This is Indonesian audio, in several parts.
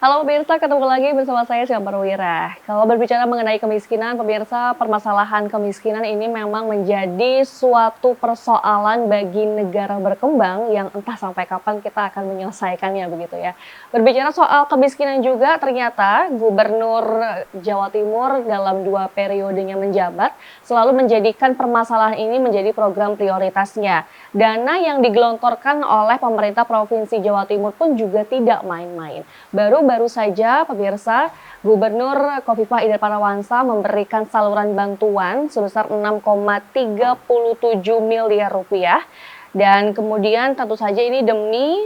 Halo pemirsa, ketemu lagi bersama saya Syambar Wira. Kalau berbicara mengenai kemiskinan, pemirsa, permasalahan kemiskinan ini memang menjadi suatu persoalan bagi negara berkembang yang entah sampai kapan kita akan menyelesaikannya begitu ya. Berbicara soal kemiskinan juga, ternyata Gubernur Jawa Timur dalam 2 periodenya menjabat selalu menjadikan permasalahan ini menjadi program prioritasnya. Dana yang digelontorkan oleh pemerintah Provinsi Jawa Timur pun juga tidak main-main. Baru-baru saja pemirsa, Gubernur Khofifah Indar Parawansa memberikan saluran bantuan sebesar 6,37 miliar rupiah. Dan kemudian tentu saja ini demi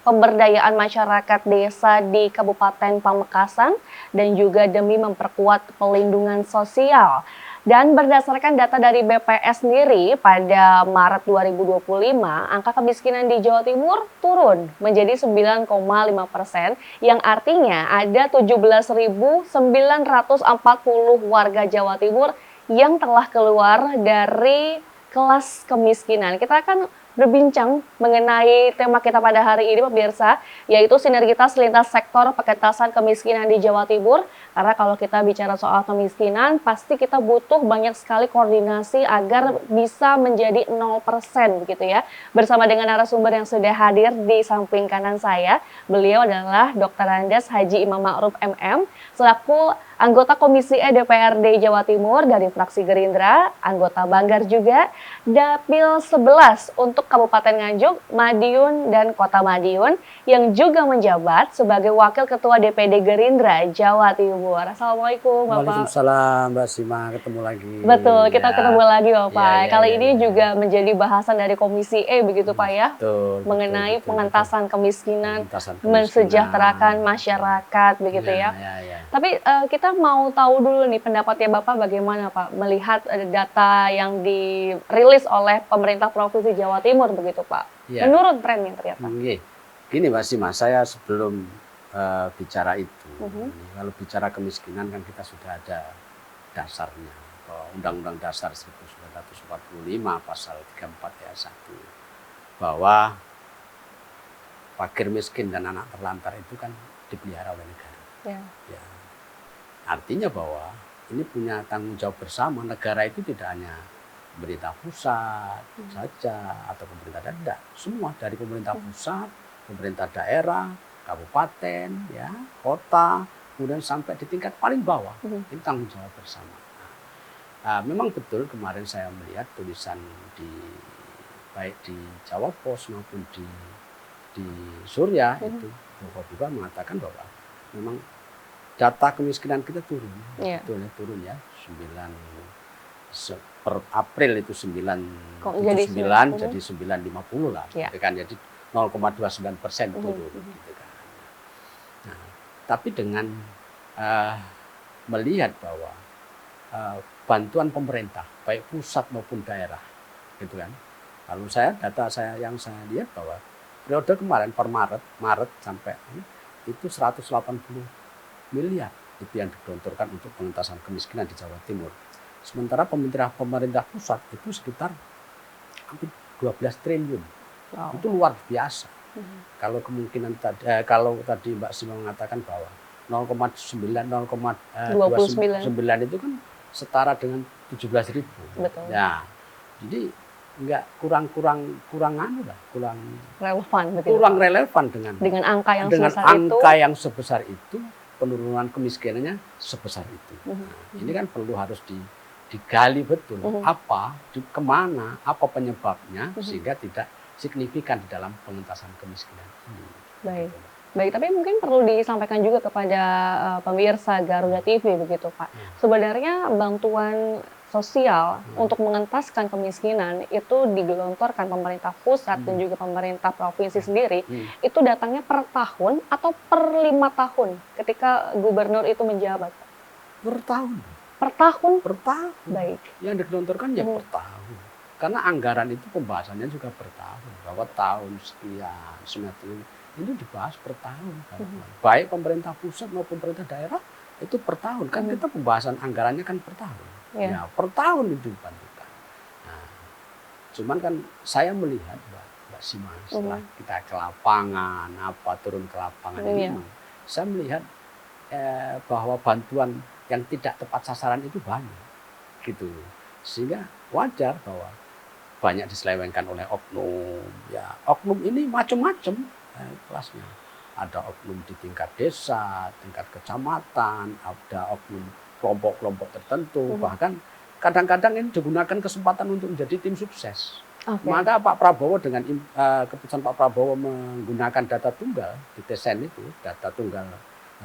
pemberdayaan masyarakat desa di Kabupaten Pamekasan dan juga demi memperkuat pelindungan sosial. Dan berdasarkan data dari BPS sendiri, pada Maret 2025, angka kemiskinan di Jawa Timur turun menjadi 9,5%, yang artinya ada 17.940 warga Jawa Timur yang telah keluar dari kelas kemiskinan. Kita akan berbincang mengenai tema kita pada hari ini pemirsa, yaitu sinergitas lintas sektor pengentasan kemiskinan di Jawa Timur. Karena kalau kita bicara soal kemiskinan, pasti kita butuh banyak sekali koordinasi agar bisa menjadi 0% begitu ya. Bersama dengan narasumber yang sudah hadir di samping kanan saya, beliau adalah Dr. Andes Haji Imam Ma'ruf MM, selaku anggota Komisi E DPRD Jawa Timur dari fraksi Gerindra, anggota Banggar juga, Dapil 11 untuk Kabupaten Nganjuk, Madiun, dan Kota Madiun, yang juga menjabat sebagai Wakil Ketua DPD Gerindra Jawa Timur. Assalamualaikum Bapak. Waalaikumsalam Mbak Sima, ketemu lagi. Betul, kita ketemu lagi Bapak. Ya, Kali ini juga menjadi bahasan dari Komisi E begitu Pak ya, mengenai pengentasan kemiskinan, mensejahterakan masyarakat begitu ya. Tapi kita mau tahu dulu nih pendapatnya Bapak bagaimana Pak melihat data yang dirilis oleh pemerintah Provinsi Jawa Timur begitu Pak. Menurun trennya ternyata. Gini Mbak Sima, saya sebelum bicara itu, kalau bicara kemiskinan kan kita sudah ada dasarnya. Undang-Undang Dasar 1945 pasal 34 ayat 1 bahwa fakir miskin dan anak terlantar itu kan dipelihara oleh negara. Ya. Artinya bahwa ini punya tanggung jawab bersama. Negara itu tidak hanya pemerintah pusat saja atau pemerintah daerah, semua dari pemerintah pusat, pemerintah daerah, kabupaten, ya, kota, kemudian sampai di tingkat paling bawah. Ini tanggung jawab bersama. Memang betul kemarin saya melihat tulisan baik di Jawa Pos maupun di Surya itu Khofifah mengatakan bahwa memang data kemiskinan kita turun, turun ya, 9 per April itu 9,79 jadi 9,50 lah, kan jadi 0,29% turun. Gitu kan. Nah, tapi dengan melihat bahwa bantuan pemerintah baik pusat maupun daerah, gitu kan. Lalu data saya yang saya lihat bahwa periode kemarin per Maret sampai itu 180 miliar itu yang digelontorkan untuk pengentasan kemiskinan di Jawa Timur. Sementara pemerintah pusat itu sekitar hampir 12 triliun. Itu luar biasa. Kalau kemungkinan kalau tadi Mbak Sima mengatakan bahwa 0,29 itu kan setara dengan 17.000. Ya, jadi enggak kurang relevan dengan angka yang sebesar itu. Penurunan kemiskinannya sebesar itu. Nah, ini kan perlu harus digali betul kemana, apa penyebabnya sehingga tidak signifikan di dalam pengentasan kemiskinan ini. Baik, tapi mungkin perlu disampaikan juga kepada pemirsa Garuda TV begitu Pak. Sebenarnya bantuan sosial untuk mengentaskan kemiskinan itu digelontorkan pemerintah pusat dan juga pemerintah provinsi sendiri, itu datangnya per tahun atau per 5 tahun ketika gubernur itu menjabat? Per tahun. Per tahun? Per tahun. Baik. Yang digelontorkan ya per tahun. Karena anggaran itu pembahasannya juga per tahun. Bahwa tahun sekian, semacam itu dibahas per tahun. Baik pemerintah pusat maupun pemerintah daerah itu per tahun. Kan kita pembahasan anggarannya kan per tahun. Ya, per tahun itu dibantukan. Nah, cuman kan saya melihat Mbak Sima setelah kita ke lapangan, turun ke lapangan ini saya melihat bahwa bantuan yang tidak tepat sasaran itu banyak, gitu. Sehingga wajar bahwa banyak diselewengkan oleh oknum. Ya, oknum ini macam-macam kelasnya. Ada oknum di tingkat desa, tingkat kecamatan, ada oknum kelompok-kelompok tertentu, bahkan kadang-kadang ini digunakan kesempatan untuk menjadi tim sukses. Maka Pak Prabowo dengan keputusan Pak Prabowo menggunakan data tunggal di TSN itu, data tunggal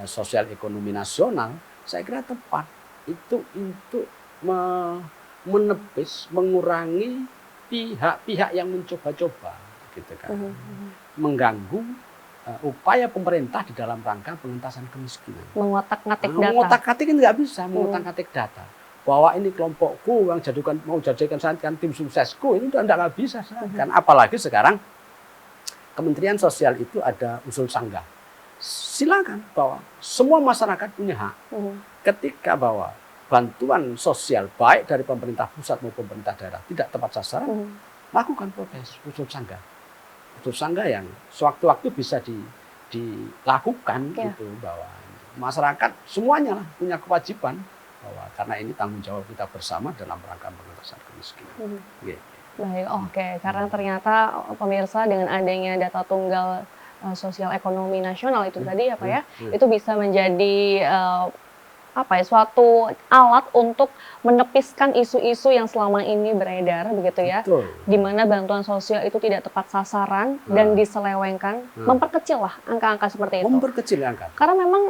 sosial ekonomi nasional, saya kira tepat. Itu untuk menepis, mengurangi pihak-pihak yang mencoba-coba, gitu kan, mengganggu upaya pemerintah di dalam rangka pengentasan kemiskinan. Mengotak-ngatik data. Mengotak-ngatik nggak bisa, mengotak-ngatik data. Bahwa ini kelompokku yang mau jadikan saya kan tim suksesku, itu udah nggak bisa. Kan apalagi sekarang Kementerian Sosial itu ada usul sanggah. Silakan bahwa semua masyarakat punya hak. Ketika bahwa bantuan sosial baik dari pemerintah pusat maupun pemerintah daerah tidak tepat sasaran, lakukan protes usul sanggah. Usul sanggah yang sewaktu-waktu bisa dilakukan, gitu, bahwa masyarakat semuanya lah punya kewajiban bahwa karena ini tanggung jawab kita bersama dalam rangka pengentasan kemiskinan. Baik, oke. Karena ternyata pemirsa dengan adanya data tunggal sosial ekonomi nasional itu tadi ya Pak ya, itu bisa menjadi suatu alat untuk menepiskan isu-isu yang selama ini beredar begitu ya. Betul. Di mana bantuan sosial itu tidak tepat sasaran dan diselewengkan, memperkecil lah angka-angka seperti itu. Memperkecil angka. Karena memang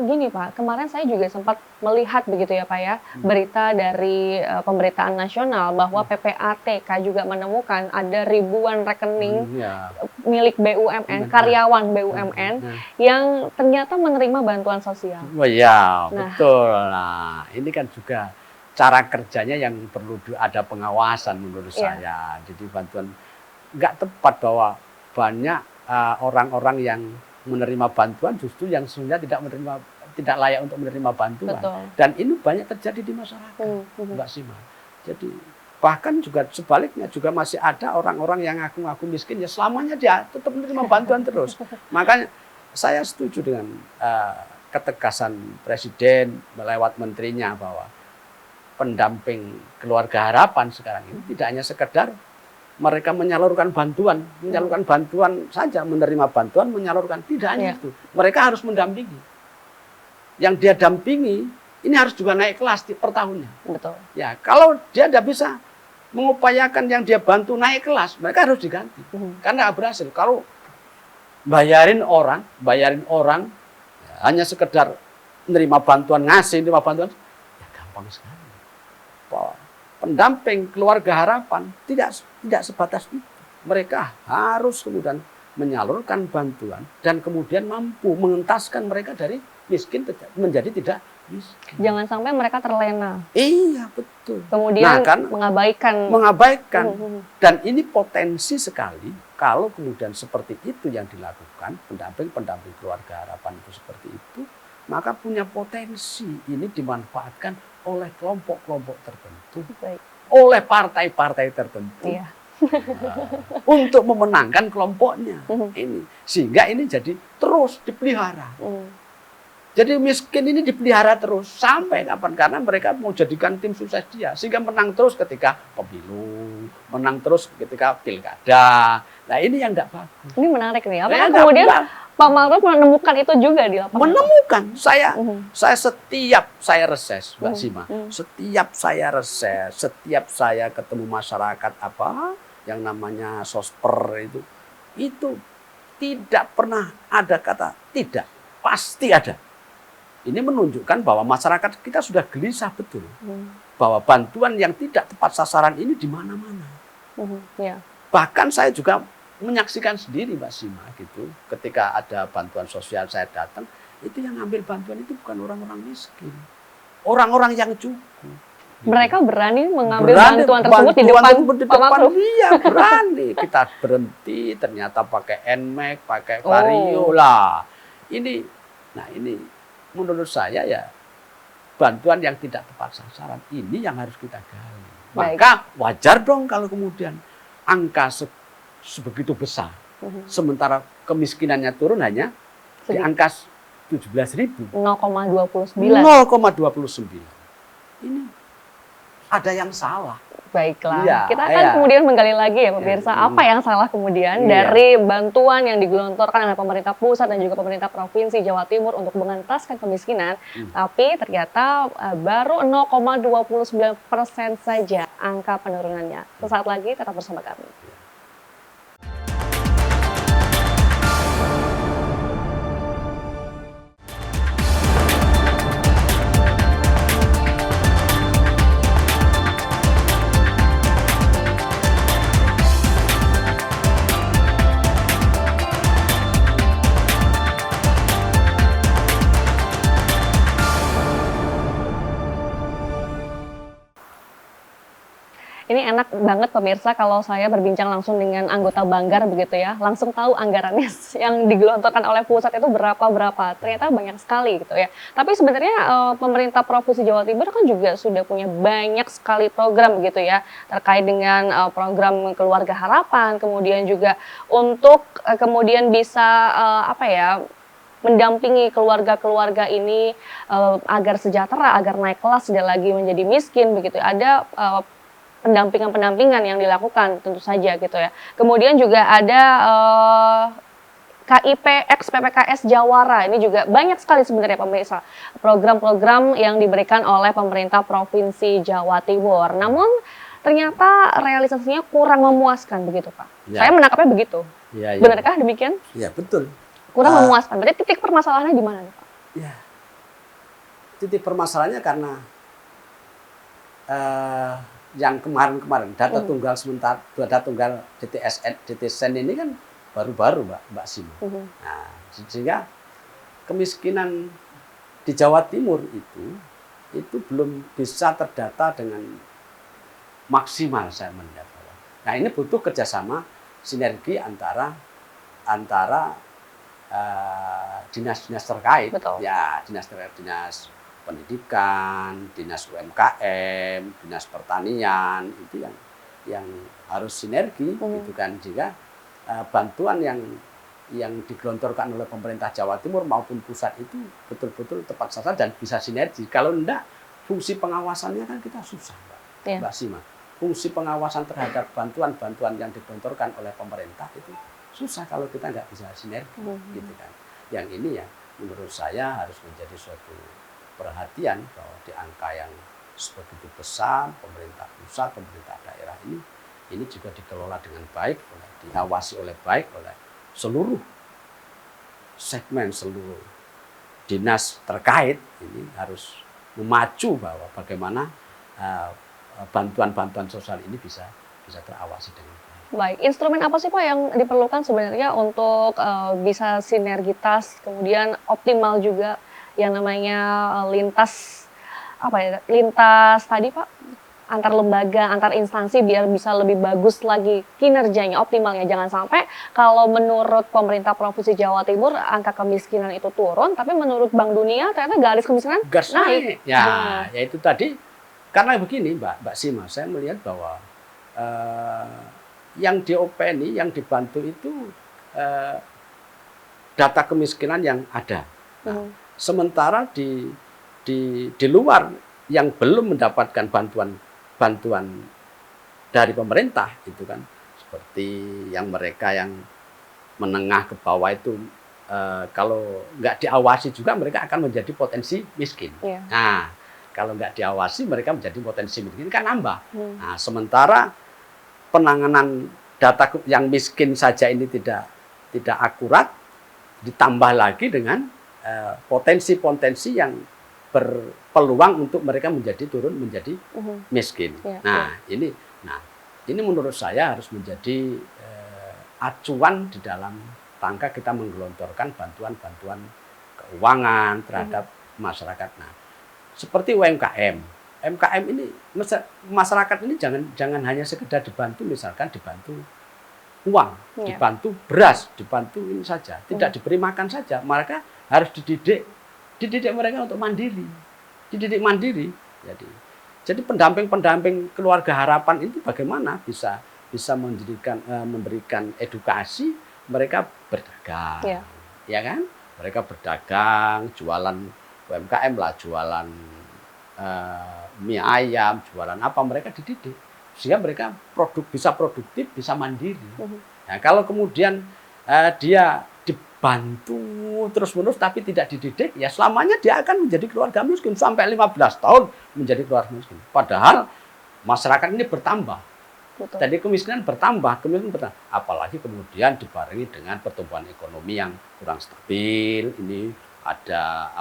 gini Pak, kemarin saya juga sempat melihat begitu ya Pak ya, berita dari pemberitaan nasional bahwa PPATK juga menemukan ada ribuan rekening milik BUMN, karyawan BUMN yang ternyata menerima bantuan sosial. Oh ya, betul. Nah, ini kan juga cara kerjanya yang perlu ada pengawasan menurut saya. Jadi bantuan nggak tepat bahwa banyak orang-orang yang menerima bantuan justru yang sebenarnya tidak layak untuk menerima bantuan. Betul. Dan ini banyak terjadi di masyarakat, Mbak Sima. Jadi bahkan juga sebaliknya juga masih ada orang-orang yang ngaku-ngaku miskin ya selamanya dia tetap menerima bantuan terus. Makanya saya setuju dengan ketegasan Presiden lewat menterinya bahwa pendamping keluarga harapan sekarang ini tidak hanya sekedar mereka menyalurkan bantuan saja, menerima bantuan, menyalurkan, tidak hanya itu. Mereka harus mendampingi. Yang dia dampingi ini harus juga naik kelas per tahunnya. Betul. Ya, kalau dia tidak bisa mengupayakan yang dia bantu naik kelas, mereka harus diganti. Karena nggak berhasil. Kalau bayarin orang hanya sekedar menerima bantuan, nerima bantuan, ya gampang sekali. Pendamping keluarga harapan tidak sebatas itu. Mereka harus kemudian menyalurkan bantuan dan kemudian mampu mengentaskan mereka dari miskin menjadi tidak miskin. Jangan sampai mereka terlena. Iya, betul. Kemudian mengabaikan. Dan ini potensi sekali kalau kemudian seperti itu yang dilakukan, pendamping keluarga harapan itu seperti itu, maka punya potensi ini dimanfaatkan oleh kelompok-kelompok tertentu, oleh partai-partai tertentu, untuk memenangkan kelompoknya. Sehingga ini jadi terus dipelihara. Jadi miskin ini dipelihara terus sampai kapan? Karena mereka mau jadikan tim sukses dia, sehingga menang terus ketika pemilu, menang terus ketika pilkada. Nah ini yang tidak bagus. Ini menarik nih. Apakah kemudian Pak Ma'ruf menemukan itu juga di lapangan? Menemukan. Saya setiap saya reses, Mbak Sima, setiap saya ketemu masyarakat yang namanya sosper itu tidak pernah ada kata tidak, pasti ada. Ini menunjukkan bahwa masyarakat kita sudah gelisah betul bahwa bantuan yang tidak tepat sasaran ini di mana-mana. Bahkan saya juga menyaksikan sendiri, Mbak Sima, gitu. Ketika ada bantuan sosial saya datang, itu yang ngambil bantuan itu bukan orang-orang miskin, orang-orang yang cukup. Mereka berani mengambil bantuan tersebut di depan Pak Ma'ruf. Iya, berani. Kita berhenti, ternyata pakai NMAX, pakai Vario lah. Ini menurut saya ya bantuan yang tidak tepat sasaran ini yang harus kita gali. Maka wajar dong kalau kemudian angka sebegitu besar, sementara kemiskinannya turun hanya di angka 17.000. 0,29. 0,29. Ini ada yang salah. Baiklah, Iya, kita akan iya. kemudian menggali lagi ya pemirsa, Iya. apa yang salah kemudian Iya. dari bantuan yang digelontorkan oleh pemerintah pusat dan juga pemerintah provinsi Jawa Timur untuk mengentaskan kemiskinan, tapi ternyata baru 0,29% saja angka penurunannya. Sesaat lagi tetap bersama kami. Ini enak banget pemirsa kalau saya berbincang langsung dengan anggota Banggar begitu ya, langsung tahu anggarannya yang digelontorkan oleh pusat itu berapa. Ternyata banyak sekali gitu ya. Tapi sebenarnya pemerintah Provinsi Jawa Timur kan juga sudah punya banyak sekali program gitu ya, terkait dengan program Keluarga Harapan, kemudian juga untuk kemudian bisa mendampingi keluarga-keluarga ini agar sejahtera, agar naik kelas, tidak lagi menjadi miskin begitu. Ada pendampingan yang dilakukan tentu saja gitu ya. Kemudian juga ada KIP X PPKS Jawara, ini juga banyak sekali sebenarnya pemirsa program-program yang diberikan oleh pemerintah Provinsi Jawa Timur. Namun ternyata realisasinya kurang memuaskan begitu Pak. Ya. Saya menangkapnya begitu. Ya. Benarkah demikian? Ya, betul. Kurang memuaskan. Berarti titik permasalahannya di mana nih Pak? Ya. Titik permasalahannya karena yang kemarin data tunggal sementara, data tunggal DTSN ini kan baru-baru Mbak Simo. Nah, sehingga kemiskinan di Jawa Timur itu belum bisa terdata dengan maksimal saya melihat. Nah, ini butuh kerjasama sinergi antara dinas-dinas terkait. Betul. Ya, dinas pendidikan, dinas UMKM, dinas pertanian, itu yang harus sinergi gitu kan, jika bantuan yang digelontorkan oleh pemerintah Jawa Timur maupun pusat itu betul-betul tepat sasaran dan bisa sinergi. Kalau enggak, fungsi pengawasannya kan kita susah, Mbak Sima. Fungsi pengawasan terhadap bantuan-bantuan yang digelontorkan oleh pemerintah itu susah kalau kita nggak bisa sinergi, gitu kan. Yang ini ya menurut saya harus menjadi suatu perhatian bahwa di angka yang sebegitu besar, pemerintah pusat, pemerintah daerah ini juga dikelola dengan baik, diawasi oleh baik oleh seluruh segmen, seluruh dinas terkait. Ini harus memacu bahwa bagaimana bantuan-bantuan sosial ini bisa terawasi dengan baik. Baik, instrumen apa sih Pak yang diperlukan sebenarnya untuk bisa sinergitas, kemudian optimal juga yang namanya lintas tadi Pak, antar lembaga, antar instansi biar bisa lebih bagus lagi kinerjanya, optimalnya. Jangan sampai kalau menurut pemerintah Provinsi Jawa Timur angka kemiskinan itu turun, tapi menurut Bank Dunia ternyata garis kemiskinan naik. Ya, itu tadi karena begini Mbak Sima, saya melihat bahwa yang diopeni, yang dibantu itu data kemiskinan yang ada. Nah, sementara di luar yang belum mendapatkan bantuan dari pemerintah itu kan, seperti mereka yang menengah ke bawah itu kalau nggak diawasi juga mereka akan menjadi potensi miskin. Nah, kalau nggak diawasi mereka menjadi potensi miskin kan nambah. Nah, sementara penanganan data yang miskin saja ini tidak akurat, ditambah lagi dengan potensi-potensi yang berpeluang untuk mereka turun menjadi miskin. Ini menurut saya harus menjadi acuan di dalam rangka kita menggelontorkan bantuan-bantuan keuangan terhadap masyarakat. Nah, seperti UMKM. UMKM ini masyarakat ini jangan hanya sekedar dibantu, misalkan dibantu uang, dibantu beras, dibantu ini saja, tidak diberi makan saja. Mereka harus dididik mereka untuk mandiri, dididik mandiri. Jadi pendamping keluarga harapan itu bagaimana bisa memberikan edukasi mereka berdagang, ya kan, Mereka berdagang, jualan UMKM lah, jualan mie ayam, jualan apa, mereka dididik. Sehingga mereka bisa produktif, bisa mandiri. Nah, kalau kemudian dia dibantu terus-menerus tapi tidak dididik, ya selamanya dia akan menjadi keluarga miskin sampai 15 tahun menjadi keluarga miskin. Padahal masyarakat ini bertambah. Betul. Jadi kemiskinan bertambah, apalagi kemudian dibarengi dengan pertumbuhan ekonomi yang kurang stabil. Ini ada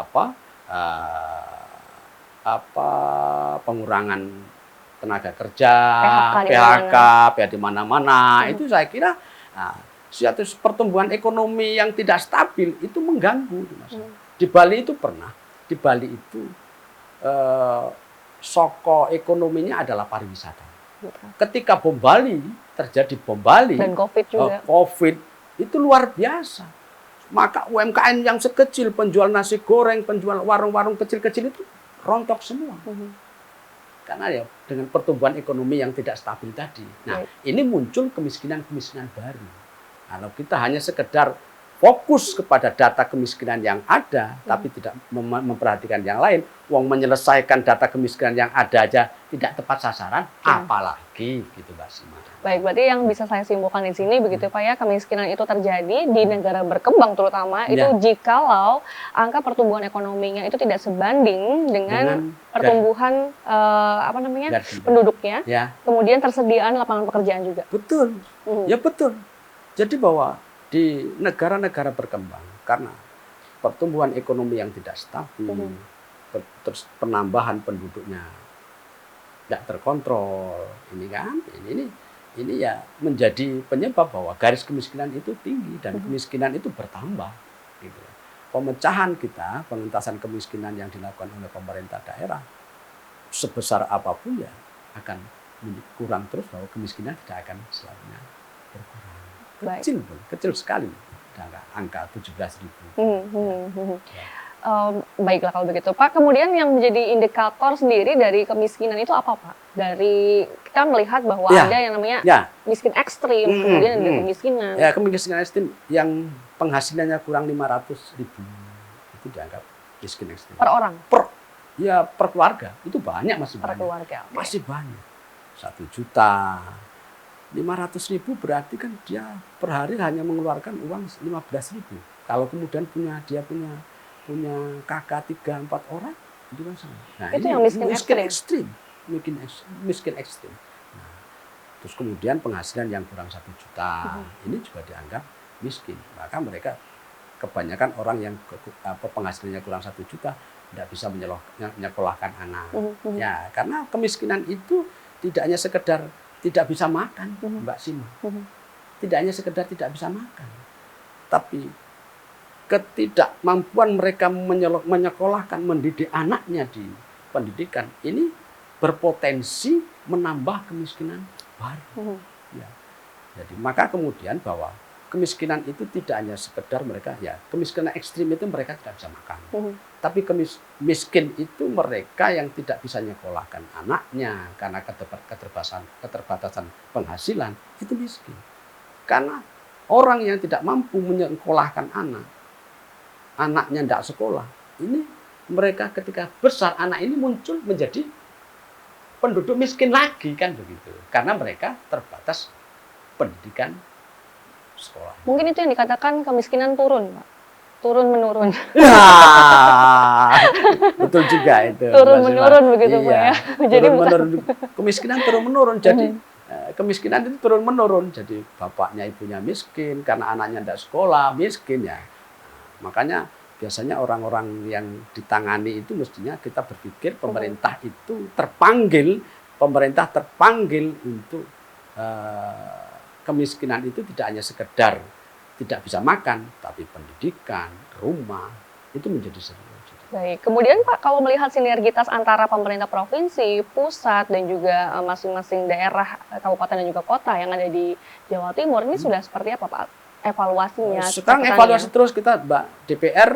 pengurangan tenaga kerja, PHK di mana-mana. Itu saya kira suatu pertumbuhan ekonomi yang tidak stabil itu mengganggu. Di Bali itu pernah, di Bali itu soko ekonominya adalah pariwisata. Ketika bom Bali, terjadi bom Bali dan COVID juga. COVID itu luar biasa. Maka UMKM yang sekecil, penjual nasi goreng, penjual warung-warung kecil-kecil itu rontok semua. Karena ya dengan pertumbuhan ekonomi yang tidak stabil tadi. Nah, ini muncul kemiskinan-kemiskinan baru. Kalau kita hanya sekedar fokus kepada data kemiskinan yang ada, tapi tidak memperhatikan yang lain, menyelesaikan data kemiskinan yang ada aja tidak tepat sasaran, apalagi gitu Mbak Sima. Baik, berarti yang bisa saya simpulkan di sini begitu Pak ya, kemiskinan itu terjadi di negara berkembang terutama itu jikalau angka pertumbuhan ekonominya itu tidak sebanding dengan pertumbuhan penduduknya, kemudian tersediaan lapangan pekerjaan juga. Betul, ya betul. Jadi bahwa di negara-negara berkembang karena pertumbuhan ekonomi yang tidak stabil, terus penambahan penduduknya tidak terkontrol, ini ya menjadi penyebab bahwa garis kemiskinan itu tinggi dan kemiskinan itu bertambah. Gitu. Pemecahan kita, pengentasan kemiskinan yang dilakukan oleh pemerintah daerah sebesar apapun ya akan kurang terus, bahwa kemiskinan tidak akan selamanya berkurang. Kecil sekali, angka 17.000. Baiklah kalau begitu Pak. Kemudian yang menjadi indikator sendiri dari kemiskinan itu apa Pak? Dari kita melihat bahwa ada yang namanya miskin ekstrim, kemudian ada kemiskinan. Ya, kemiskinan ekstrim yang penghasilannya kurang 500.000 itu dianggap miskin ekstrim. Per orang? Per keluarga itu banyak, masih per banyak. Keluarga, masih banyak. 1 juta. 500.000 berarti kan dia per hari hanya mengeluarkan uang 15.000. Kalau kemudian dia punya kakak 3-4 orang, itu kan sama. Nah, itu yang miskin ekstrim. Miskin ekstrim. Nah, terus kemudian penghasilan yang kurang 1 juta, ini juga dianggap miskin. Maka mereka kebanyakan orang yang penghasilannya kurang 1 juta tidak bisa menyekolahkan anak. Ya, karena kemiskinan itu tidak hanya sekedar tidak bisa makan, Mbak Sima. Tidak hanya sekedar tidak bisa makan, tapi ketidakmampuan mereka menyekolahkan, mendidik anaknya di pendidikan ini berpotensi menambah kemiskinan baru. Ya. Jadi maka kemudian bahwa kemiskinan itu tidak hanya sekedar mereka, ya kemiskinan ekstrim itu mereka tidak bisa makan. Tapi miskin itu mereka yang tidak bisa nyekolahkan anaknya karena keterbatasan penghasilan, itu miskin. Karena orang yang tidak mampu menyekolahkan anaknya tidak sekolah, ini mereka ketika besar anak ini muncul menjadi penduduk miskin lagi, kan begitu. Karena mereka terbatas pendidikan sekolah. Mungkin itu yang dikatakan kemiskinan turun, Pak. Turun-menurun. Betul juga itu. Turun-menurun begitu, Pak ya. Jadi kemiskinan turun-menurun. Jadi kemiskinan itu turun-menurun. Jadi bapaknya ibunya miskin, karena anaknya tidak sekolah, miskin ya. Makanya biasanya orang-orang yang ditangani itu mestinya kita berpikir pemerintah terpanggil untuk kemiskinan itu tidak hanya sekedar tidak bisa makan, tapi pendidikan, rumah, itu menjadi serius. Baik, kemudian Pak, kalau melihat sinergitas antara pemerintah provinsi, pusat, dan juga masing-masing daerah, kabupaten dan juga kota yang ada di Jawa Timur, ini sudah seperti apa Pak evaluasinya? Sekarang evaluasi terus kita, Mbak, DPR,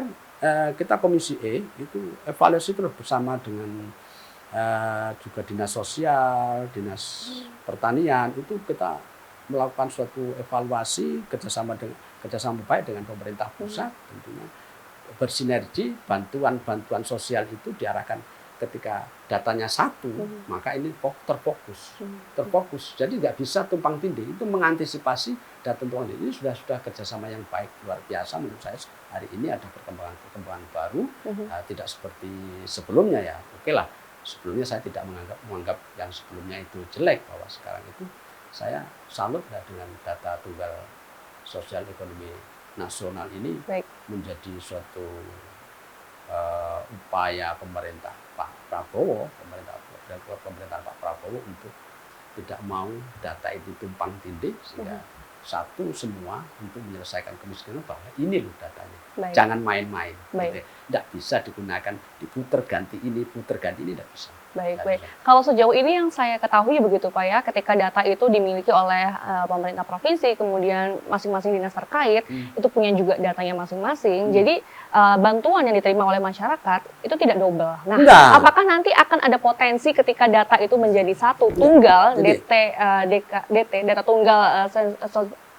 kita Komisi E, itu evaluasi terus bersama dengan juga Dinas Sosial, Dinas Pertanian, itu kita melakukan suatu evaluasi kerjasama baik dengan pemerintah pusat tentunya, bersinergi, bantuan-bantuan sosial itu diarahkan ketika datanya satu, maka ini terfokus. Jadi nggak bisa tumpang tindih. Itu mengantisipasi data tumpang tindih. Ini sudah kerjasama yang baik, luar biasa menurut saya. Hari ini ada perkembangan baru, tidak seperti sebelumnya ya. Oke lah, sebelumnya saya tidak menganggap yang sebelumnya itu jelek, bahwa sekarang itu saya salut ya dengan data tunggal sosial ekonomi nasional ini. Baik. Menjadi suatu upaya pemerintah Pak Prabowo, pemerintahan Pak Prabowo untuk tidak mau data itu tumpang tindih, sehingga satu semua untuk menyelesaikan kemiskinan, bahwa ini loh datanya. Baik. Jangan main-main. Gitu. Tidak bisa digunakan diputer ganti ini tidak bisa. Baik. Kalau sejauh ini yang saya ketahui begitu Pak ya, ketika data itu dimiliki oleh pemerintah provinsi, kemudian masing-masing dinas terkait itu punya juga datanya masing-masing. Jadi bantuan yang diterima oleh masyarakat itu tidak double. Nah, apakah nanti akan ada potensi ketika data itu menjadi satu tunggal DT data tunggal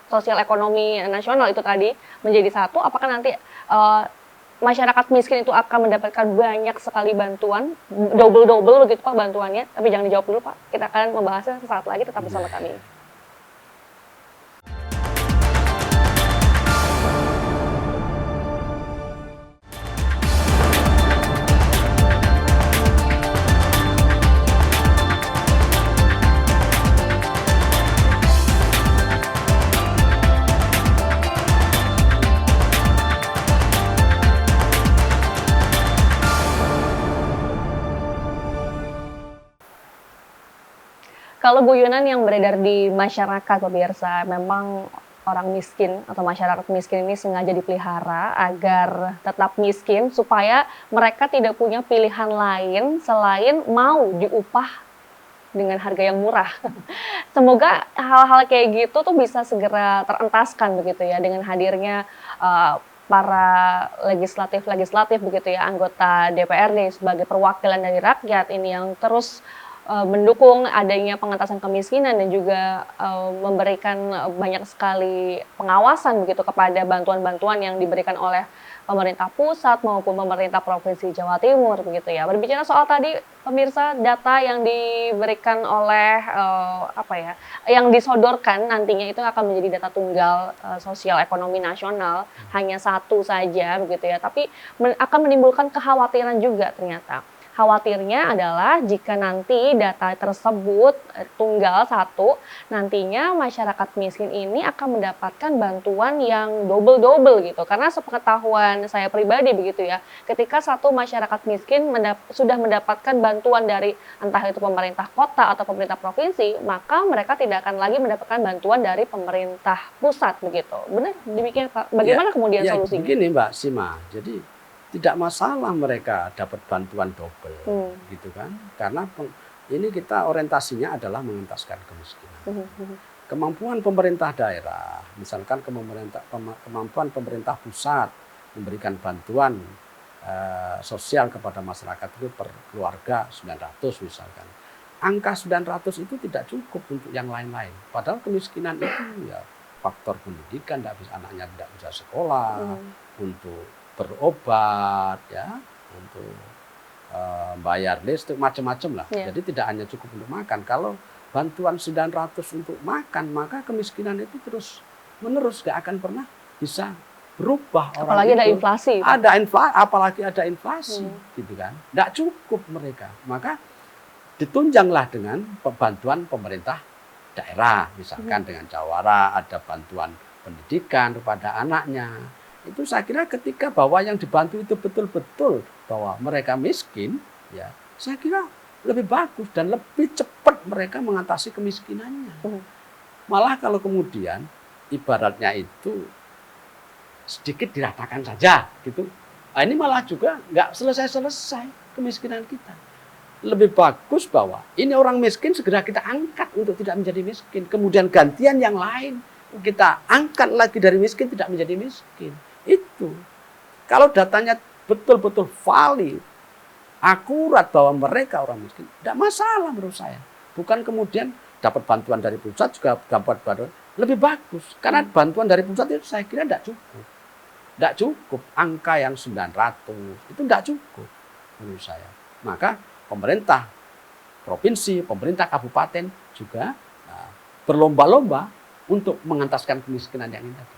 sosial ekonomi nasional itu tadi menjadi satu, apakah nanti masyarakat miskin itu akan mendapatkan banyak sekali bantuan, double begitu Pak bantuannya? Tapi jangan dijawab dulu Pak, kita akan membahasnya sesaat lagi, tetap bersama kami. Kalau guyonan yang beredar di masyarakat pemirsa, memang orang miskin atau masyarakat miskin ini sengaja dipelihara agar tetap miskin supaya mereka tidak punya pilihan lain selain mau diupah dengan harga yang murah. Semoga hal-hal kayak gitu tuh bisa segera terentaskan begitu ya dengan hadirnya para legislatif begitu ya, anggota DPRD sebagai perwakilan dari rakyat ini yang terus mendukung adanya pengentasan kemiskinan dan juga memberikan banyak sekali pengawasan begitu kepada bantuan-bantuan yang diberikan oleh pemerintah pusat maupun pemerintah Provinsi Jawa Timur begitu ya. Berbicara soal tadi pemirsa, data yang diberikan oleh yang disodorkan nantinya itu akan menjadi data tunggal sosial ekonomi nasional, hanya satu saja begitu ya. Tapi akan menimbulkan kekhawatiran juga ternyata. Khawatirnya adalah jika nanti data tersebut tunggal satu, nantinya masyarakat miskin ini akan mendapatkan bantuan yang double gitu. Karena sepengetahuan saya pribadi begitu ya, ketika satu masyarakat miskin sudah mendapatkan bantuan dari entah itu pemerintah kota atau pemerintah provinsi, maka mereka tidak akan lagi mendapatkan bantuan dari pemerintah pusat begitu. Benar demikian Pak? Bagaimana kemudian solusinya? Begini Mbak Sima, jadi tidak masalah mereka dapat bantuan double, gitu kan? Karena ini kita orientasinya adalah mengentaskan kemiskinan. Kemampuan pemerintah daerah, misalkan kemampuan pemerintah pusat memberikan bantuan sosial kepada masyarakat itu per keluarga 900 misalkan. Angka 900 itu tidak cukup untuk yang lain-lain. Padahal kemiskinan itu ya faktor pendidikan, anaknya tidak bisa sekolah, untuk berobat ya, untuk bayar listrik, macam-macam lah. Jadi tidak hanya cukup untuk makan. Kalau bantuan 900 untuk makan, maka kemiskinan itu terus menerus gak akan pernah bisa berubah. Apalagi ada inflasi. Apalagi ada inflasi, gitu kan. Tidak cukup mereka. Maka ditunjanglah dengan bantuan pemerintah daerah, misalkan dengan jawara, ada bantuan pendidikan kepada anaknya. Itu saya kira ketika bahwa yang dibantu itu betul-betul bahwa mereka miskin, ya saya kira lebih bagus dan lebih cepat mereka mengatasi kemiskinannya. Malah kalau kemudian ibaratnya itu sedikit diratakan saja, gitu. Nah, ini malah juga nggak selesai kemiskinan kita. Lebih bagus bahwa ini orang miskin segera kita angkat untuk tidak menjadi miskin. Kemudian gantian yang lain kita angkat lagi dari miskin tidak menjadi miskin. Itu kalau datanya betul-betul valid, akurat bahwa mereka orang miskin, tidak masalah menurut saya. Bukan kemudian dapat bantuan dari pusat juga dapat bantuan lebih bagus, karena bantuan dari pusat itu saya kira tidak cukup. Tidak cukup angka yang 900, itu tidak cukup menurut saya. Maka pemerintah provinsi, pemerintah kabupaten juga berlomba-lomba untuk mengentaskan kemiskinan yang ini tadi.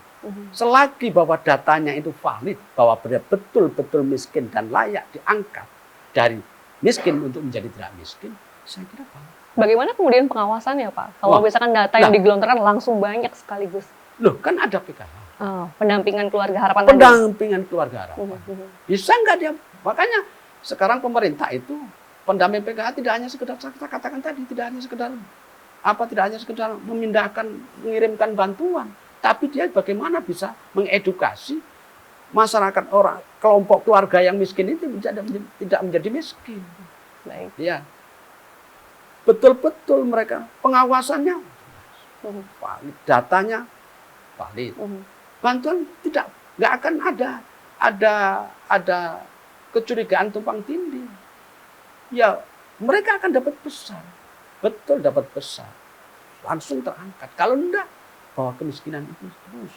Selagi bahwa datanya itu valid, bahwa betul-betul miskin dan layak diangkat dari miskin untuk menjadi tidak miskin, saya kira valid. Bagaimana kemudian pengawasannya, Pak? Kalau misalkan data yang digelontorkan langsung banyak sekaligus. Loh, kan ada PKH. Pendampingan keluarga harapan. Pendampingan keluarga harapan. Bisa nggak dia? Makanya sekarang pemerintah itu pendamping PKH tidak hanya sekedar saya katakan tadi, tidak hanya sekedar memindahkan, mengirimkan bantuan, tapi dia bagaimana bisa mengedukasi masyarakat orang kelompok keluarga yang miskin itu tidak menjadi miskin. Baik. Ya, betul-betul mereka pengawasannya valid, datanya valid. Bantuan nggak akan ada kecurigaan tumpang tindih. Ya, mereka akan dapat besar. Betul dapat besar. Langsung terangkat. Kalau enggak, bahwa kemiskinan itu terus.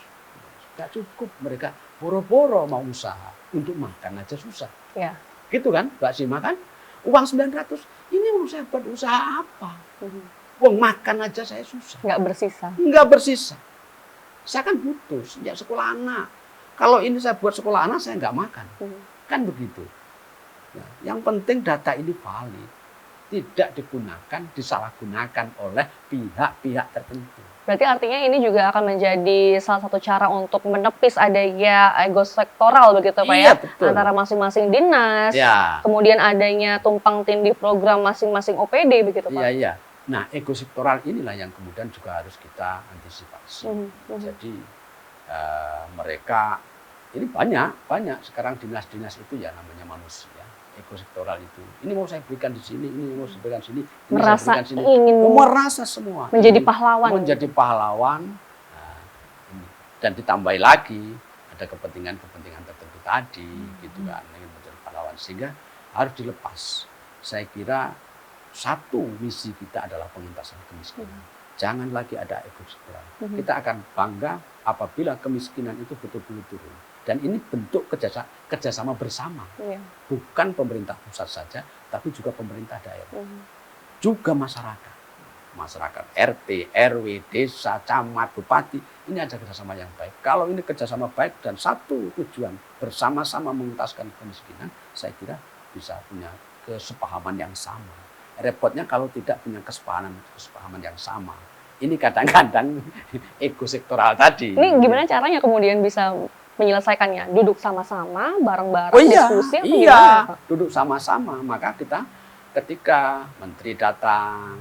Nggak cukup. Mereka boro-boro mau usaha. Untuk makan aja susah. Ya. Gitu kan, Mbak Sima kan? Uang 900, ini mau saya buat usaha apa? Uang makan aja saya susah. Nggak bersisa. Nggak bersisa. Saya kan butuh sejak sekolah anak. Kalau ini saya buat sekolah anak, saya nggak makan. Kan begitu. Ya, yang penting data ini valid. Tidak digunakan, disalahgunakan oleh pihak-pihak tertentu. Berarti artinya ini juga akan menjadi salah satu cara untuk menepis adanya ego sektoral begitu Pak ya? Betul. Antara masing-masing dinas, kemudian adanya tumpang tindih program masing-masing OPD begitu Pak? Iya. Nah, ego sektoral inilah yang kemudian juga harus kita antisipasi. Jadi mereka, ini banyak sekarang dinas-dinas itu ya namanya manusia. Ego sektoral itu, ini mau saya berikan di sini, ini mau saya berikan di sini, merasa saya berikan ingin merasa semua menjadi pahlawan, dan ditambahi lagi ada kepentingan tertentu tadi, gitu kan, ingin menjadi pahlawan, sehingga harus dilepas. Saya kira satu misi kita adalah pengentasan kemiskinan. Jangan lagi ada ego sektoral. Kita akan bangga apabila kemiskinan itu betul-betul turun. Dan ini bentuk kerjasama bersama. Bukan pemerintah pusat saja, tapi juga pemerintah daerah. Juga masyarakat. Masyarakat RT, RW, desa, camat, bupati. Ini ada kerjasama yang baik. Kalau ini kerjasama baik dan satu tujuan bersama-sama mengentaskan kemiskinan, saya kira bisa punya kesepahaman yang sama. Repotnya kalau tidak punya kesepahaman yang sama. Ini kadang-kadang ego sektoral tadi. Ini gimana caranya kemudian bisa menyelesaikannya? Duduk sama-sama, bareng-bareng, diskusi? Iya, duduk sama-sama. Maka kita ketika menteri datang,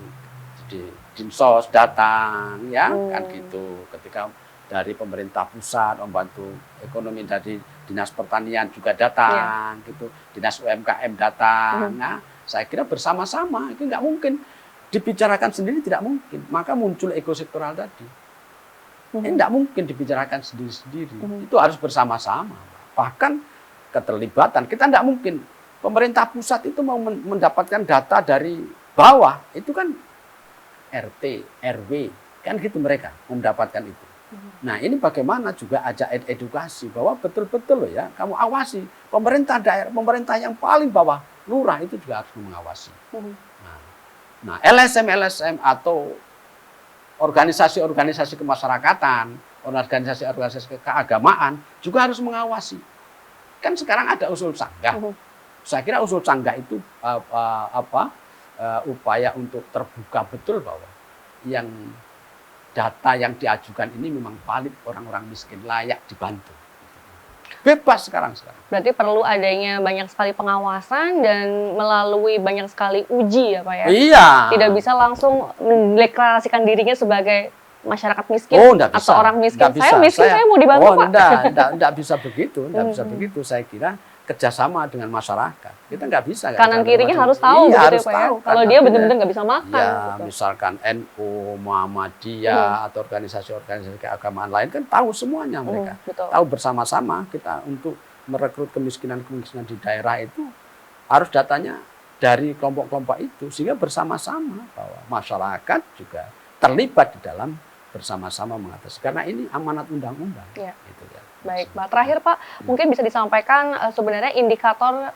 Dinsos datang, ya kan gitu. Ketika dari pemerintah pusat membantu ekonomi dari dinas pertanian juga datang, gitu. Dinas UMKM datang. Nah, saya kira bersama-sama itu nggak mungkin dibicarakan sendiri, tidak mungkin. Maka muncul ego sektoral tadi. Ini tidak mungkin dibicarakan sendiri-sendiri. Itu harus bersama-sama. Bahkan keterlibatan kita tidak mungkin. Pemerintah pusat itu mau mendapatkan data dari bawah, itu kan RT, RW, kan gitu mereka mendapatkan itu. Nah, ini bagaimana juga ajak edukasi bahwa betul-betul loh ya, kamu awasi pemerintah daerah, pemerintah yang paling bawah, lurah itu juga harus mengawasi. Nah, LSM atau organisasi-organisasi kemasyarakatan, organisasi-organisasi keagamaan juga harus mengawasi. Kan sekarang ada usul sanggah. Saya kira usul sanggah itu upaya untuk terbuka betul bahwa yang data yang diajukan ini memang valid, orang-orang miskin layak dibantu. Bebas sekarang. Berarti perlu adanya banyak sekali pengawasan dan melalui banyak sekali uji ya Pak ya? Iya. Tidak bisa langsung mendeklarasikan dirinya sebagai masyarakat miskin atau orang miskin. Saya mau dibantu Pak. Enggak bisa begitu, bisa begitu. Saya kira kerjasama dengan masyarakat. Kita nggak bisa. Kanan kirinya harus tahu, harus tahu. Kalau dia benar-benar nggak bisa makan. Ya, misalkan NU, Muhammadiyah atau organisasi-organisasi keagamaan lain kan tahu semuanya mereka. Tahu bersama-sama kita untuk merekrut kemiskinan di daerah itu harus datanya dari kelompok-kelompok itu sehingga bersama-sama bahwa masyarakat juga terlibat di dalam bersama-sama mengatasi. Karena ini amanat undang-undang. Ya. Gitu ya. Baik Pak, terakhir Pak, mungkin bisa disampaikan sebenarnya indikator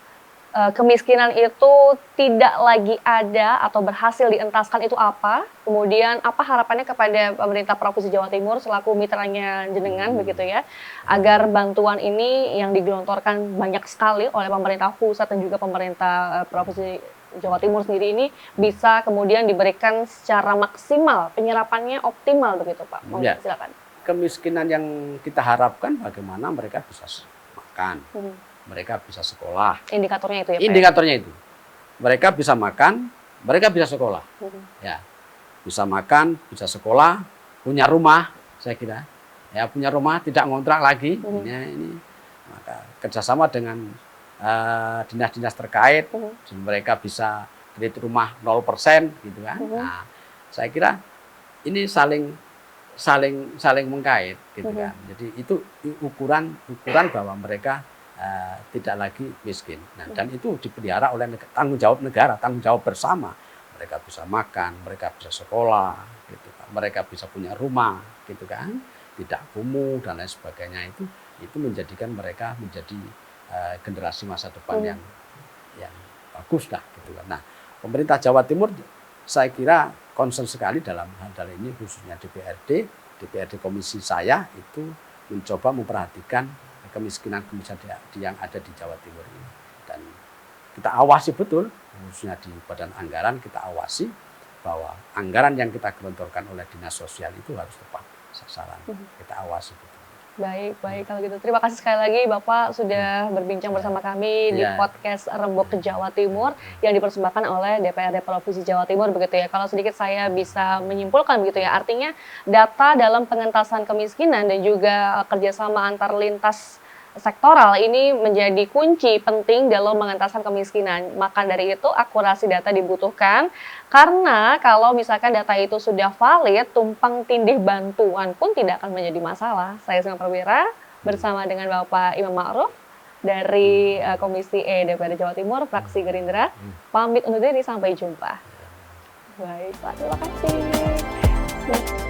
kemiskinan itu tidak lagi ada atau berhasil dientaskan itu apa? Kemudian apa harapannya kepada pemerintah Provinsi Jawa Timur selaku mitranya jenengan begitu ya, agar bantuan ini yang digelontorkan banyak sekali oleh pemerintah pusat dan juga pemerintah Provinsi Jawa Timur sendiri ini bisa kemudian diberikan secara maksimal, penyerapannya optimal begitu Pak. Ya. Silakan. Kemiskinan yang kita harapkan bagaimana mereka bisa makan. Mereka bisa sekolah. Indikatornya itu ya Pak? Indikatornya itu. Mereka bisa makan, mereka bisa sekolah. Ya, bisa makan, bisa sekolah, punya rumah, saya kira. Ya, punya rumah, tidak ngontrak lagi. Ini maka kerjasama dengan dinas-dinas terkait, mereka bisa kredit rumah 0% gitu kan. Nah, saya kira ini saling mengkait gitu kan. Jadi itu ukuran bahwa mereka tidak lagi miskin. Nah, dan itu dipelihara oleh tanggung jawab negara, tanggung jawab bersama. Mereka bisa makan, mereka bisa sekolah, gitu kan. Mereka bisa punya rumah, gitu kan. Tidak kumuh dan lain sebagainya itu menjadikan mereka menjadi generasi masa depan yang bagus dah, gitu kan. Nah, pemerintah Jawa Timur saya kira concern sekali dalam hal ini, khususnya DPRD Komisi saya itu mencoba memperhatikan kemiskinan yang ada di Jawa Timur ini. Dan kita awasi betul, khususnya di Badan Anggaran kita awasi bahwa anggaran yang kita gelontorkan oleh Dinas Sosial itu harus tepat sasaran. Kita awasi betul. Baik kalau gitu. Terima kasih sekali lagi Bapak sudah berbincang bersama kami di podcast Rembok Jawa Timur yang dipersembahkan oleh DPRD Provinsi Jawa Timur begitu ya. Kalau sedikit saya bisa menyimpulkan begitu ya, artinya data dalam pengentasan kemiskinan dan juga kerjasama antar lintas sektoral ini menjadi kunci penting dalam pengentasan kemiskinan. Maka dari itu akurasi data dibutuhkan, karena kalau misalkan data itu sudah valid, tumpang tindih bantuan pun tidak akan menjadi masalah. Saya Singa Perwira bersama dengan Bapak Imam Ma'ruf dari Komisi E DPRD Jawa Timur, fraksi Gerindra, pamit undur diri, sampai jumpa. Baik Pak, terima kasih.